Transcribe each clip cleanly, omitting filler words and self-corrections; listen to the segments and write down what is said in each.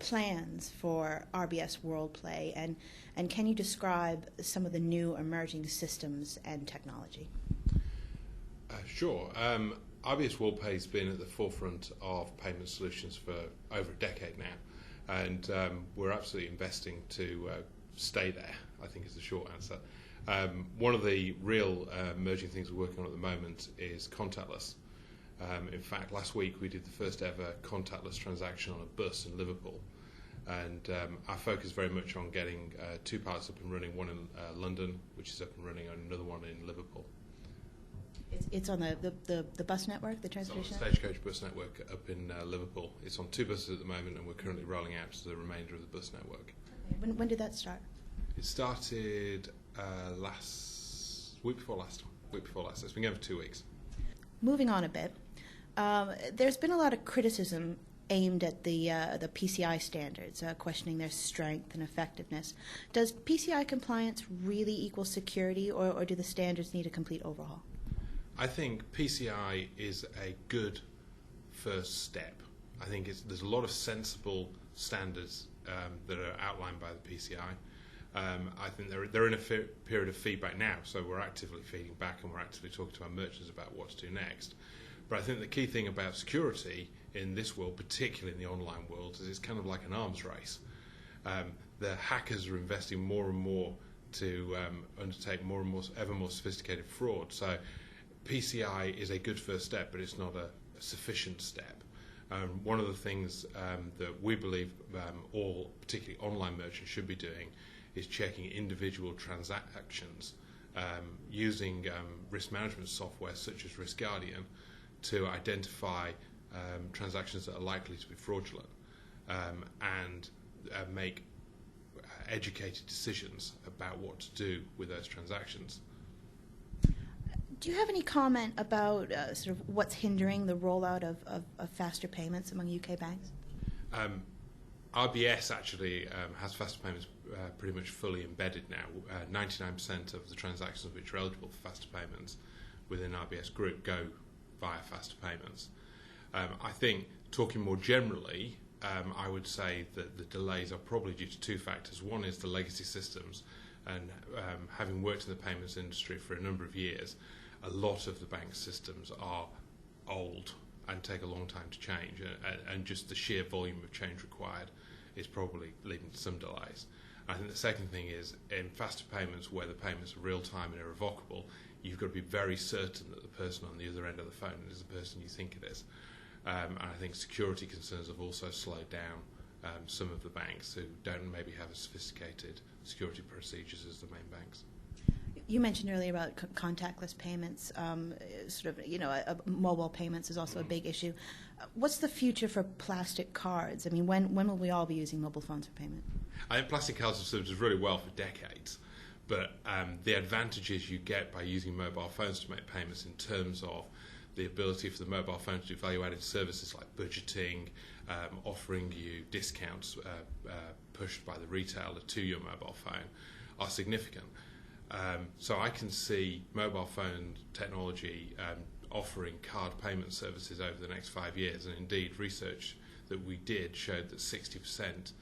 plans for RBS Worldpay, and can you describe some of the new emerging systems and technology? Sure. RBS Worldpay has been at the forefront of payment solutions for over a decade now, and we're absolutely investing to stay there, I think is the short answer. One of the real emerging things we're working on at the moment is contactless. In fact, last week we did the first ever contactless transaction on a bus in Liverpool, and our focus is very much on getting two pilots up and running, one in London, which is up and running, and another one in Liverpool. It's on the bus network, the transportation? It's on the Stagecoach bus network up in Liverpool. It's on 2 buses at the moment, and we're currently rolling out to the remainder of the bus network. Okay. When did that start? It started week before last. It's been going for 2 weeks. Moving on a bit, there's been a lot of criticism aimed at the PCI standards, questioning their strength and effectiveness. Does PCI compliance really equal security, or do the standards need a complete overhaul? I think PCI is a good first step. I think there's a lot of sensible standards that are outlined by the PCI. I think they're in a period of feedback now, so we're actively feeding back and we're actively talking to our merchants about what to do next. But I think the key thing about security in this world, particularly in the online world, is it's kind of like an arms race. The hackers are investing more and more to undertake more and more, ever more sophisticated fraud. So PCI is a good first step, but it's not a sufficient step. One of the things that we believe all, particularly online merchants, should be doing is checking individual transactions using risk management software such as Risk Guardian to identify transactions that are likely to be fraudulent and make educated decisions about what to do with those transactions. Do you have any comment about sort of what's hindering the rollout of faster payments among UK banks? RBS actually has faster payments pretty much fully embedded now. 99% of the transactions which are eligible for faster payments within RBS Group go via faster payments. I think, talking more generally, I would say that the delays are probably due to 2 factors. One is the legacy systems, and having worked in the payments industry for a number of years, a lot of the bank systems are old and take a long time to change, and just the sheer volume of change required is probably leading to some delays. I think the second thing is, in faster payments where the payments are real-time and irrevocable, you've got to be very certain that the person on the other end of the phone is the person you think it is. And I think security concerns have also slowed down some of the banks who don't maybe have as sophisticated security procedures as the main banks. You mentioned earlier about contactless payments. Mobile payments is also a big issue. What's the future for plastic cards? I mean, when will we all be using mobile phones for payment? I think plastic cards have served us really well for decades, but the advantages you get by using mobile phones to make payments in terms of the ability for the mobile phone to do value-added services like budgeting, offering you discounts pushed by the retailer to your mobile phone, are significant. So I can see mobile phone technology offering card payment services over the next 5 years, and indeed research that we did showed that 60%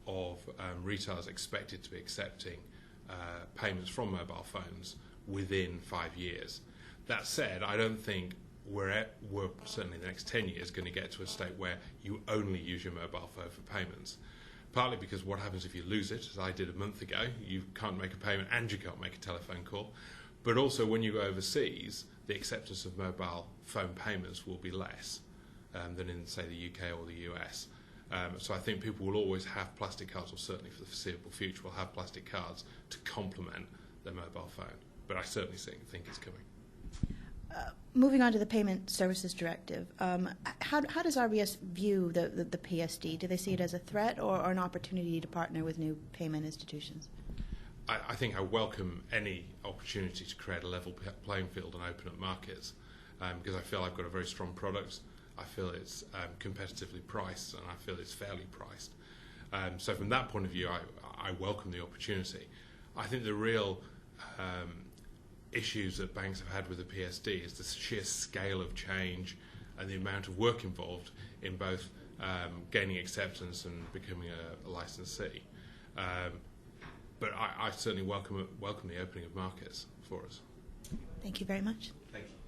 of retailers expected to be accepting payments from mobile phones within 5 years. That said, I don't think we're certainly in the next 10 years going to get to a state where you only use your mobile phone for payments. Partly because what happens if you lose it, as I did a month ago, you can't make a payment and you can't make a telephone call. But also when you go overseas, the acceptance of mobile phone payments will be less than in, say, the UK or the US. So I think people will always have plastic cards, or certainly for the foreseeable future will have plastic cards to complement their mobile phone. But I certainly think it's coming. Moving on to the Payment Services Directive, how does RBS view the PSD? Do they see it as a threat or an opportunity to partner with new payment institutions? I think I welcome any opportunity to create a level playing field and open up markets, because I feel I've got a very strong product. I feel it's competitively priced, and I feel it's fairly priced. So from that point of view, I welcome the opportunity. I think the real issues that banks have had with the PSD is the sheer scale of change and the amount of work involved in both gaining acceptance and becoming a licensee. But I certainly welcome the opening of markets for us. Thank you very much. Thank you.